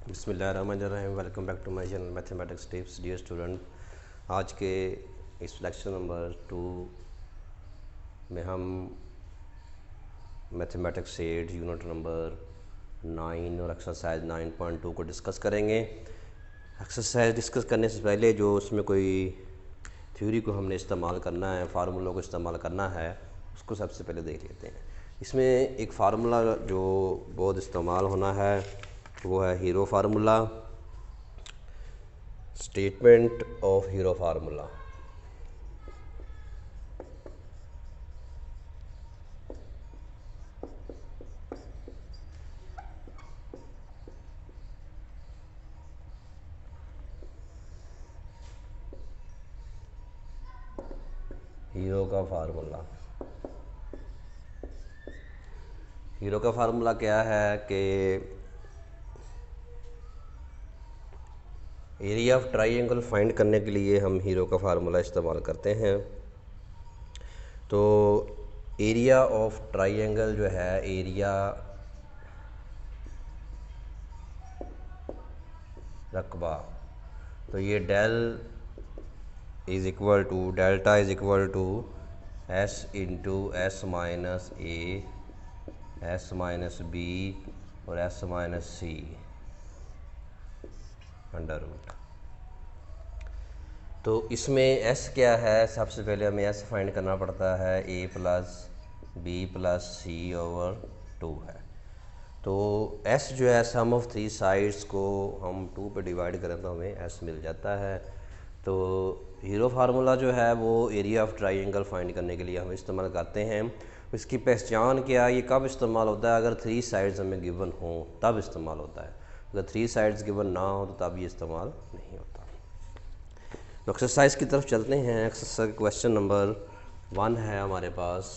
बिस्मिल्लाहिर्रहमानिर्रहीम। Welcome back to my channel mathematics tips. Dear student, आज के इस लेक्चर नंबर 2 में हम मैथमेटिक्स 8 यूनिट नंबर 9 और एक्सरसाइज 9.2 को डिस्कस करेंगे। एक्सरसाइज डिस्कस करने से पहले जो उसमें कोई थ्योरी को हमने इस्तेमाल करना है, फार्मूलों को इस्तेमाल करना है, उसको सबसे पहले देख लेते हैं। इसमें एक फार्मूला जो बहुत इस्तेमाल होना है वो है Hero formula, statement of hero formula. Hero का फार्मूला, हीरो का फार्मूला क्या है कि एरिया ऑफ ट्राइंगल फाइंड करने के लिए हम हीरो का फार्मूला इस्तेमाल करते हैं। तो एरिया ऑफ ट्राइंगल जो है, एरिया रकबा, तो ये del is equal to, delta is equal to S into S minus A, S minus B और S minus C under root. तो इसमें s क्या है, सबसे पहले हमें s फाइंड करना पड़ता है। a plus B plus C over 2 है। तो s जो है सम ऑफ 3 साइड्स को हम 2 पे डिवाइड करें तो हमें s मिल जाता है। तो हीरो फार्मूला जो है वो एरिया ऑफ ट्राइंगल फाइंड करने के लिए हम इस्तेमाल करते हैं। इसकी पहचान क्या है, ये कब इस्तेमाल होता है? अगर 3 साइड्स हमें गिवन हो तब इस्तेमाल होता है। अगर 3 साइड्स गिवन ना हो तो तब ये इस्तेमाल नहीं होता। तो एक्सरसाइज की तरफ चलते हैं। एक्सरसाइज क्वेश्चन नंबर 1 है हमारे पास।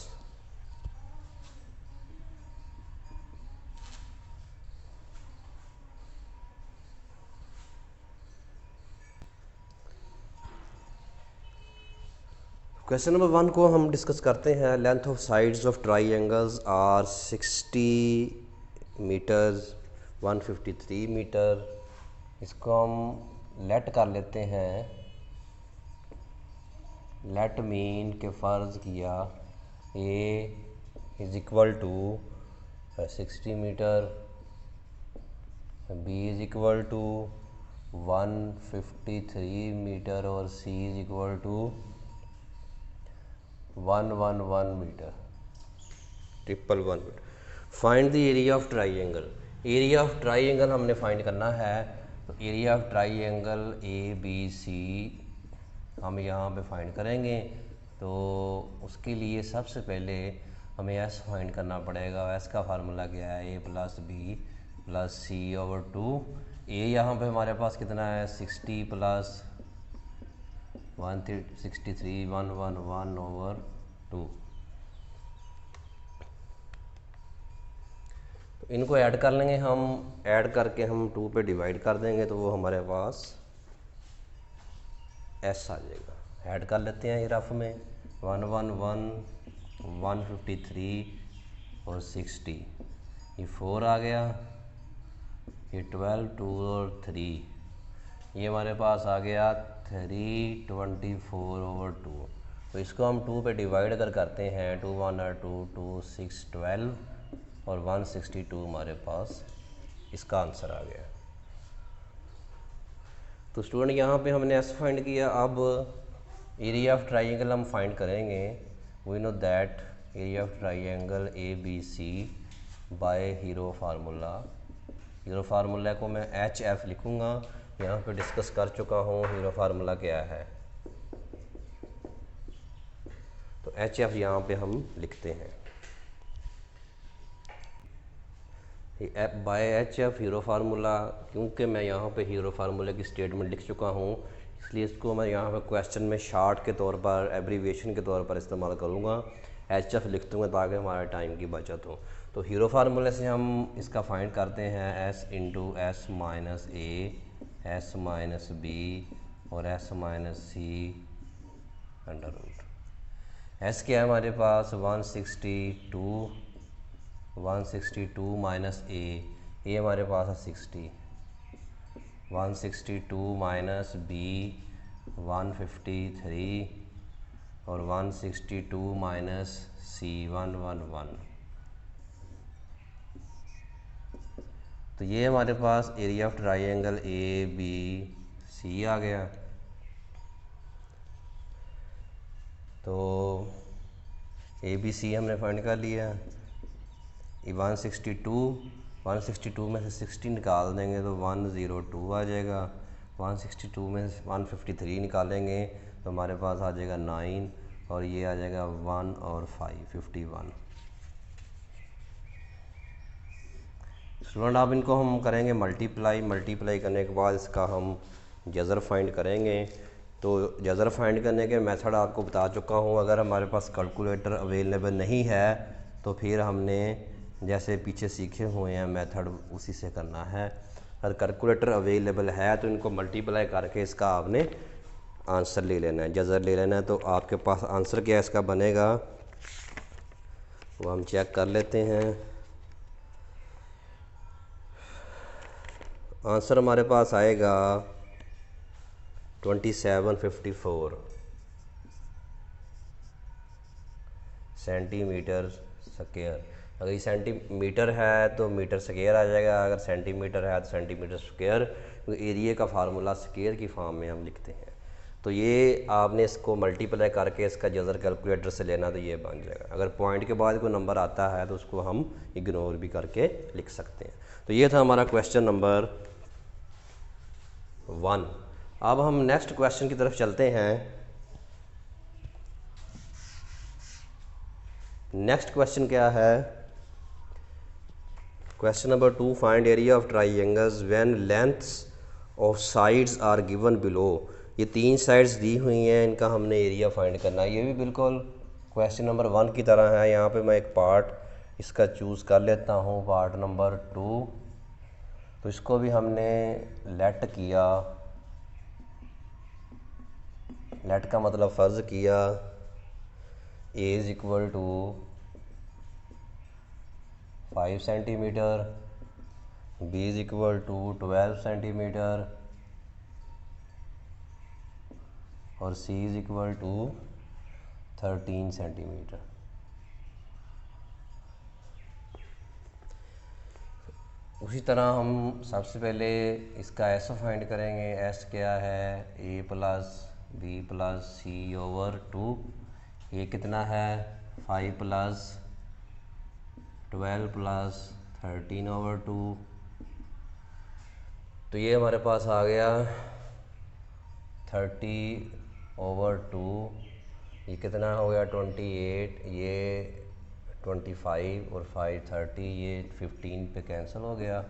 क्वेश्चन नंबर 1 को हम डिस्कस करते हैं। Length of sides of triangles are 60 metres 153 metre. इसको हम लेट कर लेते हैं। लेट मीन के फ़र्ज़ किया A is equal to 60 metre, B is equal to 153 metre और C is equal to 111 metre, 111 metre. Find the area of triangle. Area of triangle हमने फाइंड करना है। तो area of triangle A B C हम यहाँ पे find करेंगे। तो उसके लिए सबसे पहले हमें एस फाइंड करना पड़ेगा। एस का फार्मूला क्या है? ए plus B plus C over 2। ए यहाँ पे हमारे पास कितना है? 60 प्लस 163 111 ओवर 2। तो इनको ऐड कर लेंगे हम। ऐड करके हम 2 पे डिवाइड कर देंगे तो वो हमारे पास एस आ जाएगा। ऐड कर लेते हैं ये रफ में। 111 153 और 60, ये 4 आ गया। ये 12 2 और 3, ये हमारे पास आ गया 324 ओवर 2। तो इसको हम 2 पे डिवाइड अगर करते हैं, 2 1 और 2 2 6 12 और 162 हमारे पास इसका आंसर आ गया। तो स्टूडेंट यहाँ पे हमने एस फाइंड किया। अब एरिया ऑफ ट्राइंगल हम फाइंड करेंगे। We know that area of triangle A B C by hero formula. Hero formula को मैं एच एफ लिखूँगा, यहाँ पे डिस्कस कर चुका हूँ हीरो फार्मूला क्या है। तो एच एफ यहाँ पे हम लिखते हैं। By H F hero formula, क्योंकि मैं यहाँ पे हीरो फार्मूला की स्टेटमेंट लिख चुका हूँ, इसलिए इसको मैं यहाँ पे क्वेश्चन में शार्ट के तौर पर, एब्रीविएशन के तौर पर इस्तेमाल करूँगा। एच एफ लिख दूँगा ताकि हमारे टाइम की बचत हो। तो हीरो फार्मूले से हम इसका फाइंड करते हैं S into S minus A, S minus B और S minus C under root. S क्या है हमारे पास? 162 माइनस ए हमारे पास है 60। 162 माइनस बी 153 और 162 माइनस सी 111। तो ये हमारे पास area of triangle A B C आ गया। तो ए बी सी हमने फाइंड कर लिया। ये 162 में से 60 निकाल देंगे तो 102 आ जाएगा। 162 में से 153 निकालेंगे तो हमारे पास आ जाएगा 9 और ये आ जाएगा 1 और 5 51। स्टूडेंट अब इनको हम करेंगे मल्टीप्लाई करने के बाद इसका हम जज़र फाइंड करेंगे। तो जज़र फाइंड करने के मेथड आपको बता चुका हूँ। अगर हमारे पास कैलकुलेटर अवेलेबल नहीं है तो फिर हमने जैसे पीछे सीखे हुए हैं मेथड उसी से करना है। अगर कैलकुलेटर अवेलेबल है तो इनको मल्टीप्लाई करके इसका आपने आंसर ले लेना है, जज़र ले लेना है। तो आपके पास आंसर क्या इसका बनेगा वो हम चेक कर लेते हैं। आंसर हमारे पास आएगा 2754 सेंटीमीटर स्क्वायर। अगर ये सेंटीमीटर है तो मीटर स्क्वायर आ जाएगा, अगर सेंटीमीटर है तो सेंटीमीटर स्क्वायर। तो एरिया का फार्मूला स्क्वायर की फॉर्म में हम लिखते हैं। तो ये आपने इसको मल्टीप्लाई करके इसका जज़र कैलकुलेटर से लेना तो ये बन जाएगा। अगर पॉइंट के बाद कोई नंबर आता है तो उसको हम इग्नोर भी करके लिख सकते हैं। तो ये था हमारा क्वेश्चन नंबर 1। अब हम नेक्स्ट क्वेश्चन की तरफ चलते हैं। नेक्स्ट क्वेश्चन क्या है? Question number 2, find area of triangles when lengths of sides are given below. ये 3 साइड्स दी हुई हैं, इनका हमने एरिया फाइंड करना है। ये भी बिल्कुल क्वेश्चन नंबर 1 की तरह है। यहाँ पे मैं एक पार्ट इसका चूज़ कर लेता हूँ, पार्ट नंबर 2। तो इसको भी हमने लेट किया, लेट का मतलब फ़र्ज़ किया A is equal to 5 centimetre, B is equal to 12 centimetre और C is equal to 13 centimetre. उसी तरह हम सबसे पहले इसका एस फाइंड करेंगे। एस क्या है? ए plus B plus C over 2। ये कितना है? 5 प्लस 12 प्लस 13 ओवर 2। तो ये हमारे पास आ गया 30 ओवर 2। ये कितना हो गया? 28। ये 25 और 5 30, ये 15 पे कैंसिल हो गया।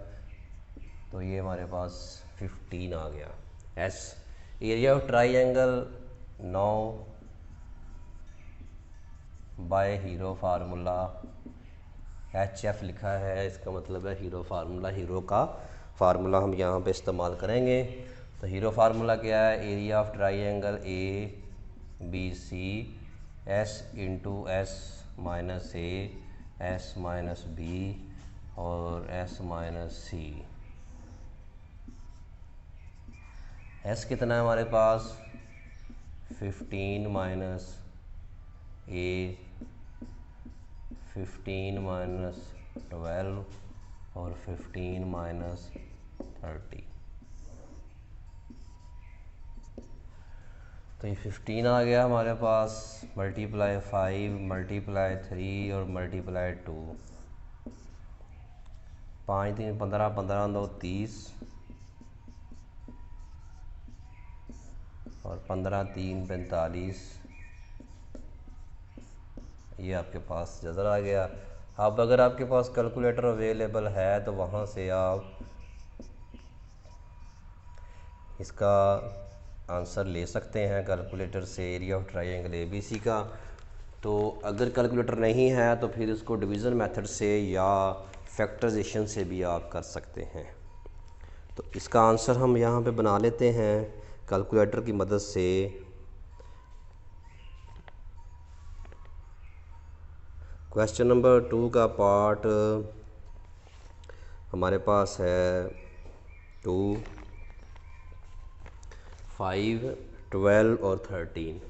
तो ये हमारे पास 15 आ गया। S area of triangle 9 by hero formula HF लिखा है, इसका मतलब है हीरो फार्मूला। हीरो का फार्मूला हम यहाँ पे इस्तेमाल करेंगे। तो हीरो फार्मूला क्या है? Area of triangle ABC S into S minus A S minus B और S माइनस C। S कितना है हमारे पास? 15 माइनस A 15 माइनस 12 और 15 माइनस 30। तो ये 15 आ गया हमारे पास, मल्टीप्लाई 5 मल्टीप्लाई 3 और मल्टीप्लाई 2। 5 3 15, 15 2 30 और 15 3 45। ये आपके पास जज़र आ गया। अब अगर आपके पास कैलकुलेटर अवेलेबल है तो वहाँ से आप इसका आंसर ले सकते हैं कैलकुलेटर से, एरिया ऑफ ट्राइंगल ABC का। तो अगर कैलकुलेटर नहीं है तो फिर इसको डिवीज़न मेथड से या फैक्टराइजेशन से भी आप कर सकते हैं। तो इसका आंसर हम यहाँ पे बना लेते हैं कैलकुलेटर की मदद से। क्वेश्चन नंबर 2 का पार्ट हमारे पास है 2। 5, 12 और 13,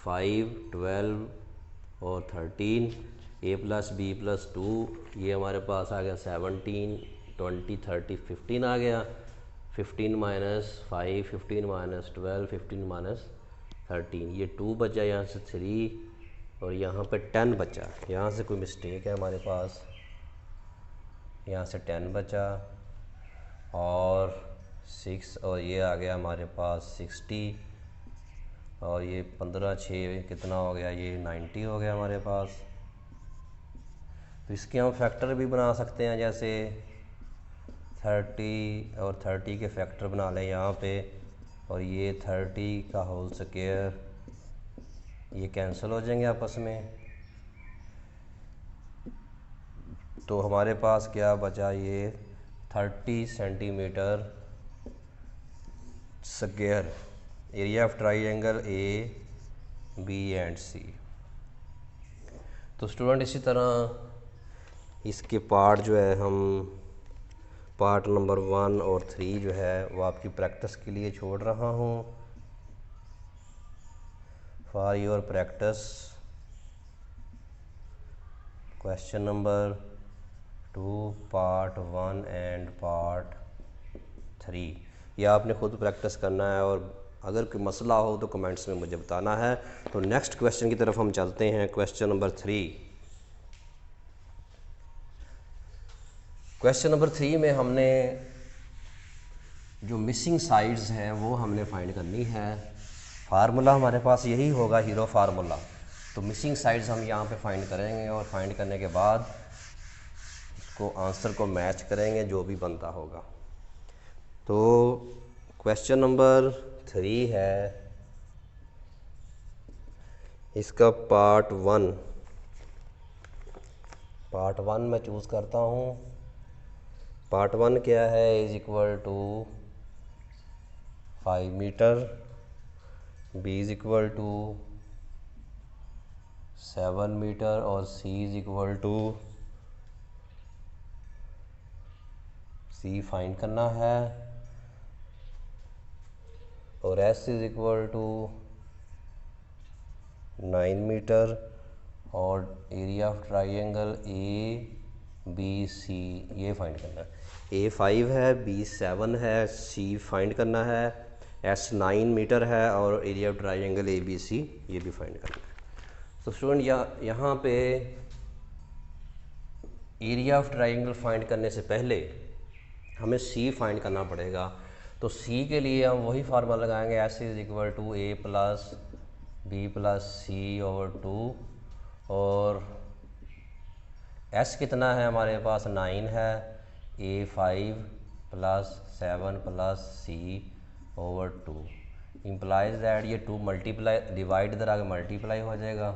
5, 12 और 13, a प्लस बी प्लस 2, ये हमारे पास आ गया 17, 20, 30, 15 आ गया। 15 माइनस 5, 15 माइनस 12, 15 माइनस 13, ये 2 बचा, यहाँ से 3 और यहाँ पे 10 बचा। यहाँ से कोई मिस्टेक है हमारे पास, यहाँ से 10 बचा और 6 और ये आ गया हमारे पास 60 और ये 15, 6 कितना हो गया, ये 90 हो गया हमारे पास। तो इसके हम फैक्टर भी बना सकते हैं, जैसे 30 और 30 के फैक्टर बना लें यहाँ पे, और ये 30 का होल स्क्वायर, ये कैंसिल हो जाएंगे आपस में। तो हमारे पास क्या बचा, ये 30 centimetre square area of triangle A B and C. तो स्टूडेंट इसी तरह इसके पार्ट जो है हम पार्ट नंबर 1 और 3 जो है वो आपकी प्रैक्टिस के लिए छोड़ रहा हूँ, for your practice. Question number 2 part 1 and part 3 ये आपने खुद प्रैक्टिस करना है, और अगर कोई मसला हो तो कमेंट्स में मुझे बताना है। तो नेक्स्ट क्वेश्चन की तरफ हम चलते हैं, क्वेश्चन नंबर 3। क्वेश्चन नंबर 3 में हमने जो मिसिंग साइड्स हैं वो हमने फाइंड करनी है। फार्मूला हमारे पास यही होगा, हीरो फार्मूला। तो मिसिंग साइड्स हम यहाँ पे फाइंड करेंगे और फाइंड करने के बाद उसको आंसर को मैच करेंगे जो भी बनता होगा। तो क्वेश्चन नंबर 3 है, इसका पार्ट 1 मैं चूज़ करता हूँ। पार्ट 1 क्या है, is equal to 5 metre, B is equal to 7 metre और C is equal to, C find करना है, और S is equal to 9 metre, और area of triangle A B C ये फाइंड करना है। ए 5 है, बी 7 है, सी फाइंड करना है, एस 9 मीटर है, और area of triangle A B C ये भी फाइंड करना है। तो स्टूडेंट यहाँ पे एरिया ऑफ ट्राइंगल फाइंड करने से पहले हमें सी फाइंड करना पड़ेगा। तो सी के लिए हम वही फार्मूला लगाएंगे, S is equal to A plus B plus C over 2, और एस कितना है हमारे पास 9 है, A 5 plus 7 plus C over 2 implies that ये 2 मल्टीप्लाई डिवाइड इधर आगे मल्टीप्लाई हो जाएगा,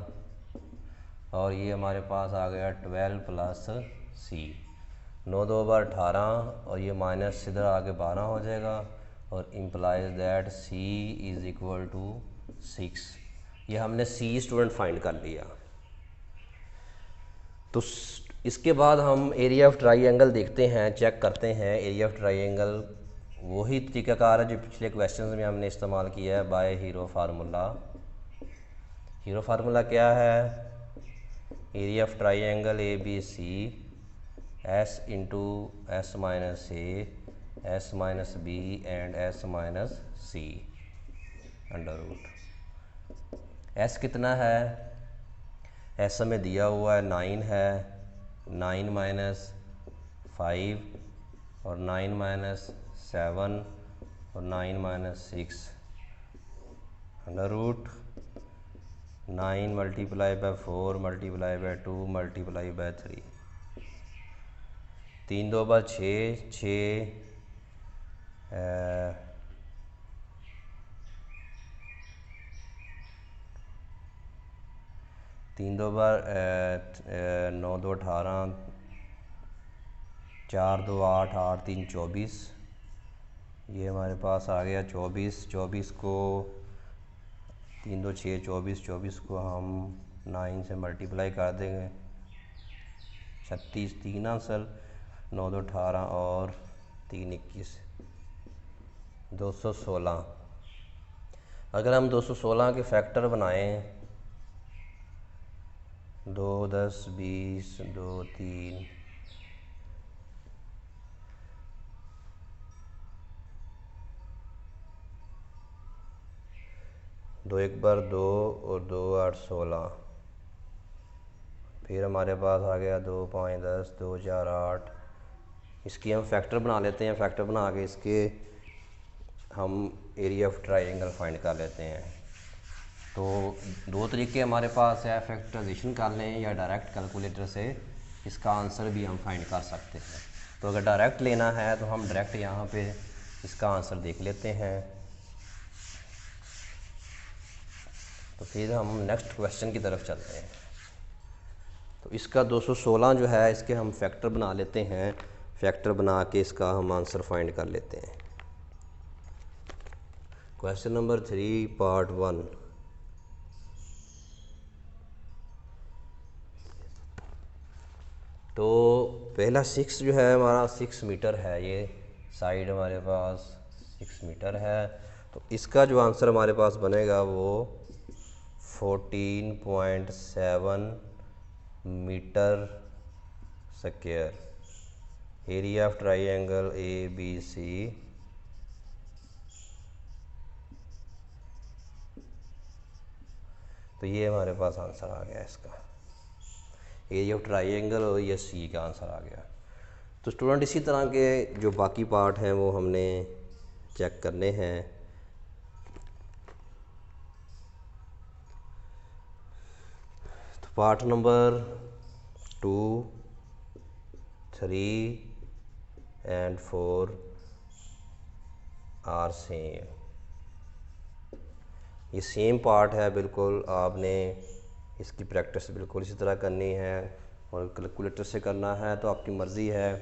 और ये हमारे पास आ गया 12 प्लस सी, 9 2 बार 18, और ये माइनस इधर आगे 12 हो जाएगा, और implies that C is equal to 6। ये हमने सी स्टूडेंट फाइंड कर लिया। तो इसके बाद हम एरिया ऑफ ट्राइंगल देखते हैं, चेक करते हैं एरिया ऑफ ट्राइंगल। वही तरीक़ाकार है जो पिछले क्वेश्चंस में हमने इस्तेमाल किया है, by hero formula. Hero formula क्या है, area of triangle A B C S into S minus A, S minus B and S minus C under root. S कितना है, एस हमें दिया हुआ है 9 है, 9 माइनस 5 और 9 माइनस 7 और 9 minus 6 under root 9 multiply by 4 multiply by 2 multiply by 3, 3 2 बार 6, 3 2 बार 9 2 18, 4 2 8, 8 3 24, ये हमारे पास आ गया 24। 24 को 3 2 6 24, 24 को हम 9 से मल्टीप्लाई कर देंगे, 36 3 आंसर, 9 2 18 और 3 21, 216। अगर हम 216 के फैक्टर बनाएं, 2, 10, 20, 2, 3, दो एक बार 2 और 2, 8, 16, फिर हमारे पास आ गया 2, 5, 10, 2, 4, 8। इसकी हम फैक्टर बना लेते हैं। फैक्टर बना के इसके हम एरिया ऑफ ट्राइंगल फाइंड कर लेते हैं। तो दो तरीके हमारे पास है, फैक्टराइजेशन कर लें या डायरेक्ट कैलकुलेटर से इसका आंसर भी हम फाइंड कर सकते हैं। तो अगर डायरेक्ट लेना है तो हम डायरेक्ट यहाँ पे इसका आंसर देख लेते हैं। तो फिर हम नेक्स्ट क्वेश्चन की तरफ चलते हैं। तो इसका 216 जो है, इसके हम फैक्टर बना लेते हैं। फैक्टर बना के इसका हम आंसर फाइंड कर लेते हैं। Question number 3 part 1। तो पहला 6 जो है हमारा 6 मीटर है। ये साइड हमारे पास 6 मीटर है। तो इसका जो आंसर हमारे पास बनेगा वो 14.7 metre square. Area of triangle ABC तो ये हमारे पास आंसर आ गया इसका। एरिया ऑफ ट्राइंगल और ये सी का आंसर आ गया। तो स्टूडेंट इसी तरह के जो बाकी पार्ट हैं वो हमने चेक करने हैं। तो part number 2, 3 and 4 are same. ये सेम पार्ट है बिल्कुल। आपने इसकी प्रैक्टिस बिल्कुल इसी तरह करनी है और कैलकुलेटर से करना है तो आपकी मर्ज़ी है,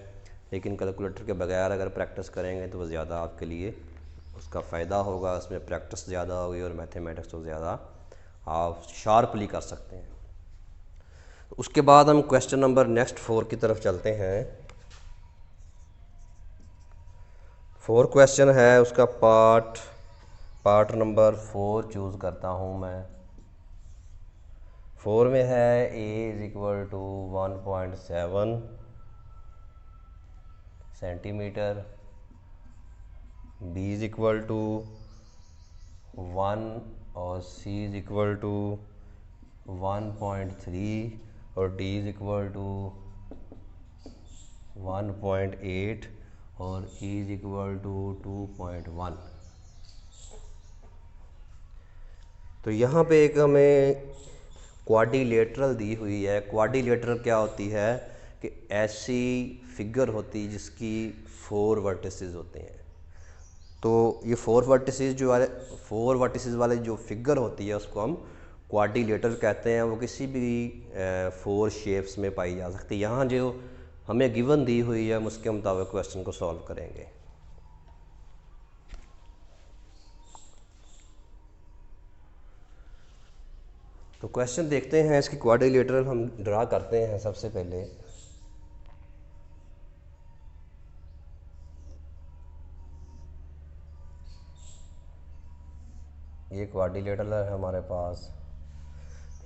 लेकिन कैलकुलेटर के बगैर अगर प्रैक्टिस करेंगे तो वो ज़्यादा आपके लिए उसका फ़ायदा होगा। उसमें प्रैक्टिस ज़्यादा होगी और मैथमेटिक्स तो ज़्यादा आप शार्पली कर सकते हैं। तो उसके बाद हम क्वेश्चन नंबर नेक्स्ट 4 की तरफ चलते हैं। 4 क्वेश्चन है, उसका पार्ट नंबर 4 चूज़ करता हूँ मैं। 4 में है A = 1.7 सेंटीमीटर, B = 1 और C = 1.3 और D = 1.8 और E = 2.1। तो यहाँ पे एक हमें क्वाड्रिलेटरल दी हुई है। क्वाड्रिलेटरल क्या होती है कि ऐसी फिगर होती है जिसकी 4 वर्टिसेस होते हैं। तो ये 4 वर्टिसेस वाले जो फिगर होती है उसको हम क्वाड्रिलेटरल कहते हैं। वो किसी भी 4 शेप्स में पाई जा सकती है। यहाँ जो हमें गिवन दी हुई है हम उसके मुताबिक क्वेश्चन को सॉल्व करेंगे। तो क्वेश्चन देखते हैं, इसकी क्वाड्रिलेटरल हम ड्रा करते हैं। सबसे पहले ये क्वाड्रिलेटरल है हमारे पास।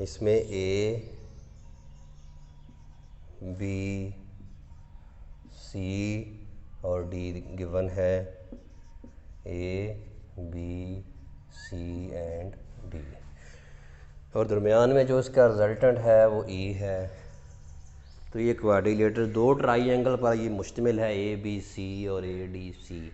इसमें A, B, C और D गिवन है। A, B, C and D और दरमियान में जो इसका रिजल्टेंट है वो E है। तो ये क्वाड्रिलेटरल 2 ट्राइंगल पर ये मुश्तमिल है, ABC और ADC।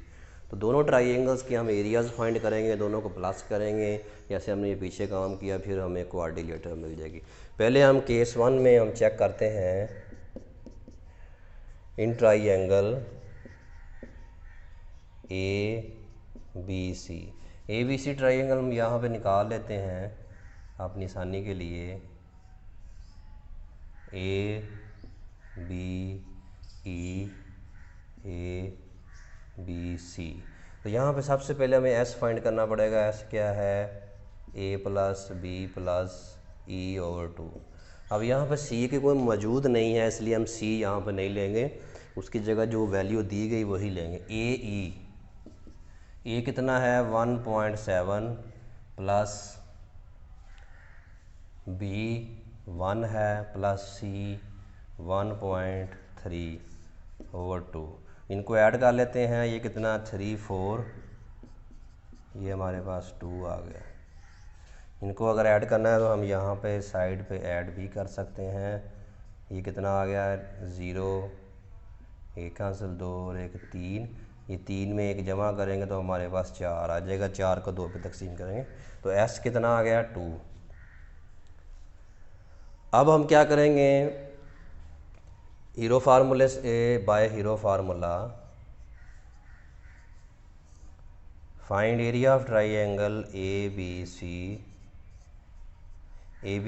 तो दोनों ट्राइंगल्स के हम एरियाज़ फाइंड करेंगे, दोनों को प्लस करेंगे जैसे हमने ये पीछे काम किया, फिर हमें क्वाड्रिलेटरल मिल जाएगी। पहले हम केस 1 में हम चेक करते हैं। इन ट्राइंगल ABC ट्राइंगल हम यहाँ पे निकाल लेते हैं अपनी आसानी के लिए। ABC। तो यहाँ पे सबसे पहले हमें S फाइंड करना पड़ेगा। S क्या है? A + B + E/2। अब यहाँ पे C के कोई मौजूद नहीं है, इसलिए हम C यहाँ पे नहीं लेंगे। उसकी जगह जो वैल्यू दी गई वही लेंगे। A कितना है? 1.7 प्लस बी 1 है प्लस सी 1.3/2। इनको ऐड कर लेते हैं, ये कितना 3 4, ये हमारे पास 2 आ गया। इनको अगर ऐड करना है तो हम यहाँ पे साइड पे ऐड भी कर सकते हैं। ये कितना आ गया 0, 1 हासिल 2 और 1 3, ये 3 में 1 जमा करेंगे तो हमारे पास 4 आ जाएगा। 4 को 2 पे तकसीम करेंगे तो एस कितना आ गया 2। अब हम क्या करेंगे, हीरो फार्मूले से by hero formula find area of triangle A B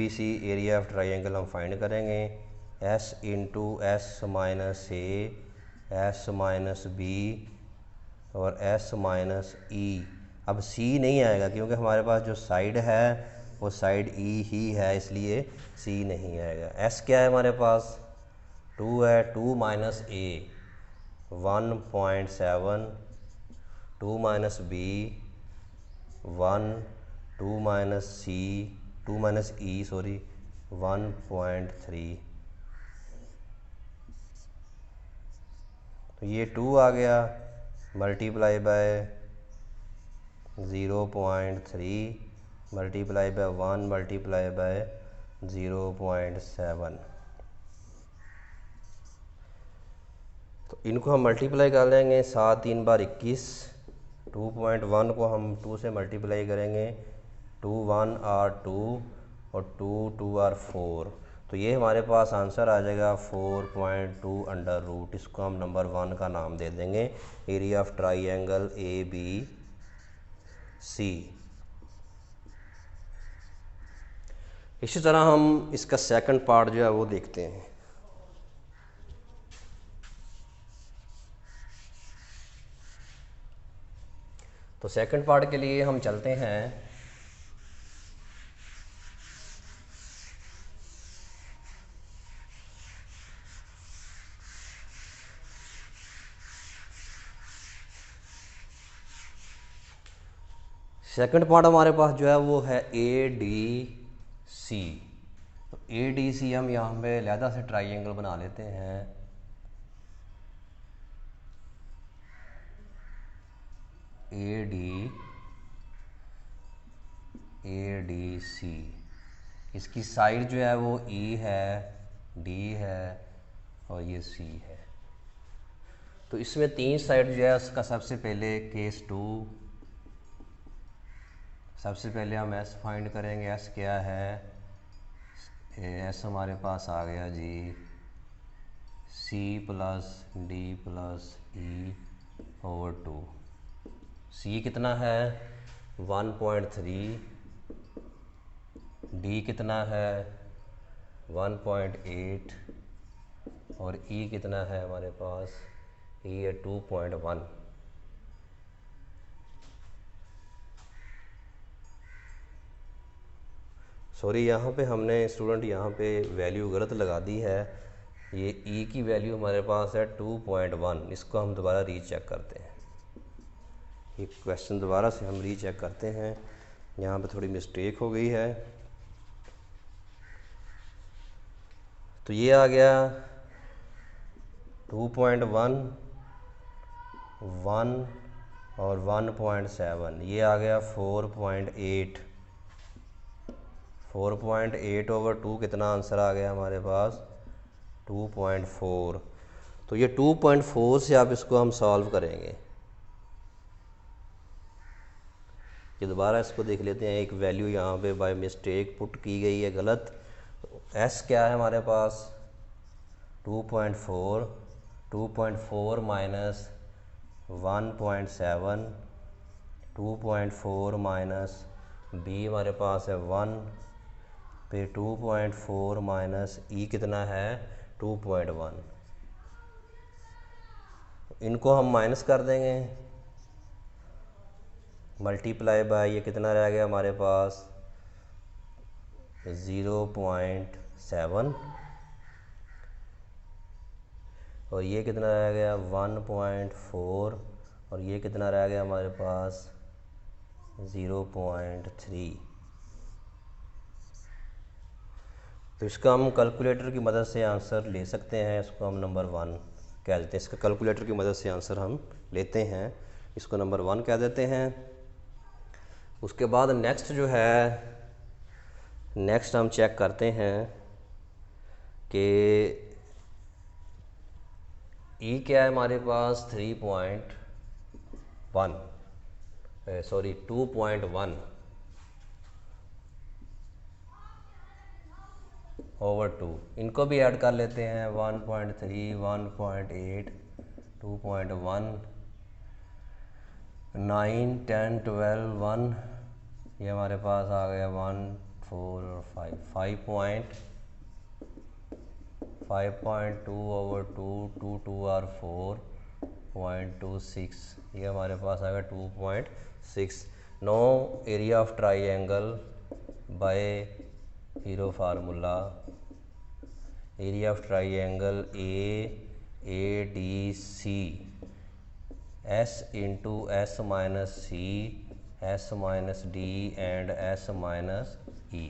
C area of triangle हम फाइंड करेंगे। S into S minus A, S minus B और एस माइनस ई। अब सी नहीं आएगा क्योंकि हमारे पास जो साइड है वो साइड ई ही है, इसलिए सी नहीं आएगा। एस क्या है हमारे पास 2 है, 2 माइनस ए 1.7, 2 माइनस बी 1, 2 माइनस सी 2 माइनस ई सॉरी 1.3। तो ये 2 आ गया multiply by 0.3 multiply by 1 multiply by 0.7। तो इनको हम मल्टीप्लाई कर लेंगे, 7 3 बार 21। 2.1 को हम 2 से मल्टीप्लाई करेंगे, 2 1 आर 2 और 2 2 आर 4। तो ये हमारे पास आंसर आ जाएगा 4.2 इसको हम नंबर 1 का नाम दे देंगे, area of triangle A B C. इसी तरह हम इसका सेकंड पार्ट जो है वो देखते हैं। तो सेकंड पार्ट के लिए हम चलते हैं। सेकंड पार्ट हमारे पास जो है वो है ए डी सी। तो ए डी सी हम यहाँ पे अलहदा से ट्राइंगल बना लेते हैं। ए डी सी, इसकी साइड जो है वो ई है, डी है और ये सी है। तो इसमें 3 साइड जो है उसका सबसे पहले केस 2, सबसे पहले हम एस फाइंड करेंगे। एस क्या है, एस हमारे पास आ गया जी C plus D plus E over 2। C कितना है 1.3, डी कितना है 1.8 और ई कितना है हमारे पास, ई है 2.1। सॉरी यहाँ पे हमने स्टूडेंट यहाँ पे वैल्यू गलत लगा दी है। ये ई की वैल्यू हमारे पास है 2.1। इसको हम दोबारा रीचेक करते हैं। ये क्वेश्चन दोबारा से हम रीचेक करते हैं, यहाँ पे थोड़ी मिस्टेक हो गई है। तो ये आ गया 2.1, 1 और 1.7। ये आ गया 4.8। 4.8 ओवर 2 कितना आंसर आ गया हमारे पास 2.4। तो ये 2.4 से आप इसको हम सॉल्व करेंगे। ये दोबारा इसको देख लेते हैं, एक वैल्यू यहाँ पे बाय मिस्टेक पुट की गई है गलत। तो एस क्या है हमारे पास 2.4, 2.4 माइनस 1.7, 2.4 माइनस बी हमारे पास है 1, फिर 2.4 माइनस ई कितना है 2.1। इनको हम माइनस कर देंगे, मल्टीप्लाई बाय ये कितना रह गया हमारे पास 0.7 और ये कितना रह गया 1.4 और ये कितना रह गया हमारे पास 0.3। तो इसका हम कैलकुलेटर की मदद से आंसर ले सकते हैं। इसको हम नंबर 1 कह देते हैं। इसका कैलकुलेटर की मदद से आंसर हम लेते हैं, इसको नंबर 1 कह देते हैं। उसके बाद नेक्स्ट जो है, नेक्स्ट हम चेक करते हैं कि ई क्या है हमारे पास 3.1 सॉरी 2.1 ओवर 2। इनको भी ऐड कर लेते हैं 1.3, 1.8, 2.1, 9, 10, 12, 1, ये हमारे पास आ गया 1, 4 और 5, 5.2 ओवर 2, 2, 2 और 4.26, ये हमारे पास आ गया 2.6। No area of triangle by hero formula, area of triangle AADC S into S minus C, S minus D and S minus E।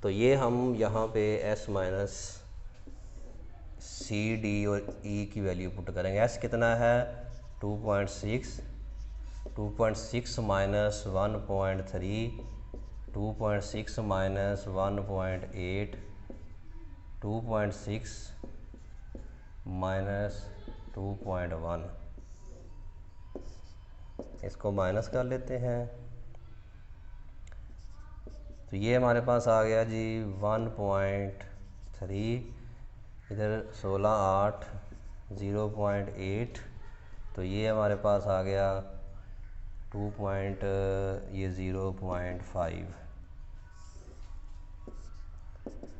तो ये हम यहाँ पे S माइनस C, D और E की वैल्यू पुट करेंगे। S कितना है 2.6, 2.6 माइनस 1.3, 2.6 माइनस 1.8, 2.6 माइनस 2.1, इसको माइनस कर लेते हैं। तो ये हमारे पास आ गया जी 1.3, इधर 16, 8, 0.8, तो ये हमारे पास आ गया 0.5।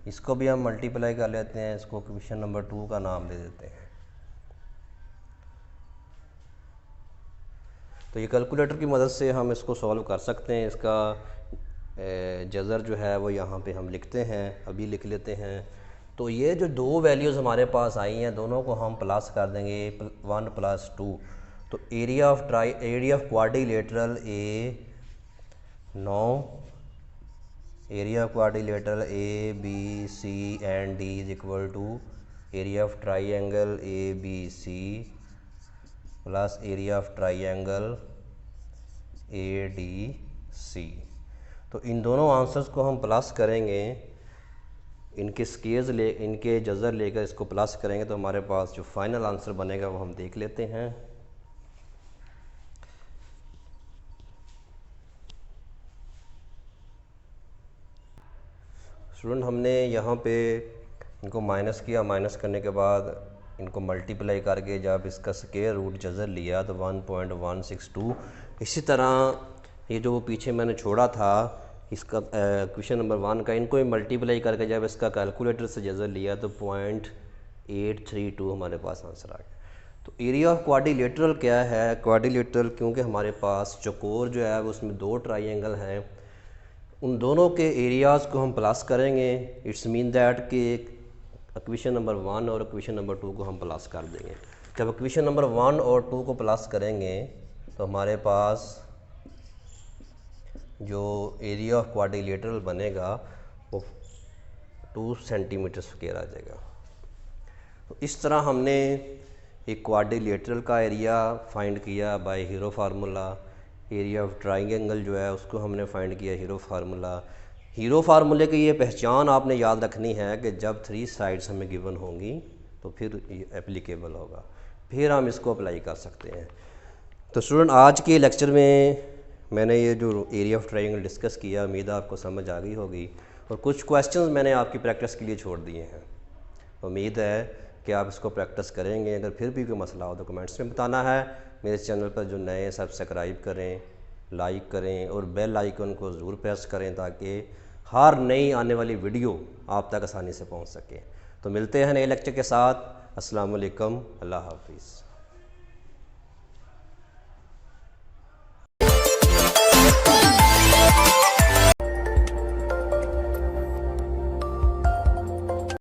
इसको भी हम मल्टीप्लाई कर लेते हैं, इसको क्वेश्चन नंबर 2 का नाम दे देते हैं। तो ये कैलकुलेटर की मदद से हम इसको सॉल्व कर सकते हैं। इसका जज़र जो है वो यहाँ पे हम लिखते हैं, अभी लिख लेते हैं। तो ये जो दो वैल्यूज़ हमारे पास आई हैं, दोनों को हम प्लस कर देंगे 1 + 2। तो area of quadrilateral A9, area of quadrilateral ABC and D is equal to area of triangle ABC plus area of triangle ADC। तो इन दोनों आंसर्स को हम प्लस करेंगे, इनके इनके जज़र लेकर इसको प्लस करेंगे, तो हमारे पास जो फाइनल आंसर बनेगा वो हम देख लेते हैं। स्टूडेंट, हमने यहाँ पे इनको माइनस किया, माइनस करने के बाद इनको मल्टीप्लाई करके जब इसका स्क्वायर रूट जज़र लिया तो 1.162। इसी तरह ये जो पीछे मैंने छोड़ा था इसका क्वेश्चन नंबर 1 का, इनको मल्टीप्लाई करके जब इसका कैलकुलेटर से जज़र लिया तो 0.832 हमारे पास आंसर आ गया। तो एरिया ऑफ क्वाड्रिलेटरल क्या है? क्वाड्रिलेटरल क्योंकि हमारे पास चौकोर जो है उसमें दो ट्राइंगल हैं, उन दोनों के एरियाज़ को हम प्लस करेंगे। इट्स मीन दैट कि इक्वेशन नंबर 1 और इक्वेशन नंबर 2 को हम प्लस कर देंगे। जब इक्वेशन नंबर 1 और 2 को प्लस करेंगे तो हमारे पास जो एरिया ऑफ क्वाड्रिलेटरल बनेगा वो 2 सेंटीमीटर स्क्वायर आ जाएगा। तो इस तरह हमने एक क्वाड्रिलेटरल का एरिया फाइंड किया by hero formula. Area of triangle जो है उसको हमने फाइंड किया हीरो फार्मूला। हीरो फार्मूले की ये पहचान आपने याद रखनी है कि जब 3 साइड्स हमें गिवन होंगी तो फिर ये एप्लीकेबल होगा, फिर हम इसको अप्लाई कर सकते हैं। तो स्टूडेंट, आज के लेक्चर में मैंने ये जो एरिया ऑफ ट्राइंगल डिस्कस किया, उम्मीद है आपको समझ आ गई होगी, और कुछ क्वेश्चंस मैंने आपकी प्रैक्टिस के लिए छोड़ दिए हैं। उम्मीद है कि आप इसको प्रैक्टिस करेंगे। अगर फिर भी कोई मसला हो तो कमेंट्स में बताना है। मेरे चैनल पर जो नए सब्सक्राइब करें, लाइक करें और बेल आइकन को ज़रूर प्रेस करें ताकि हर नई आने वाली वीडियो आप तक आसानी से पहुंच सके। तो मिलते हैं नए लेक्चर के साथ। अस्सलाम वालेकुम, अल्लाह हाफिज़।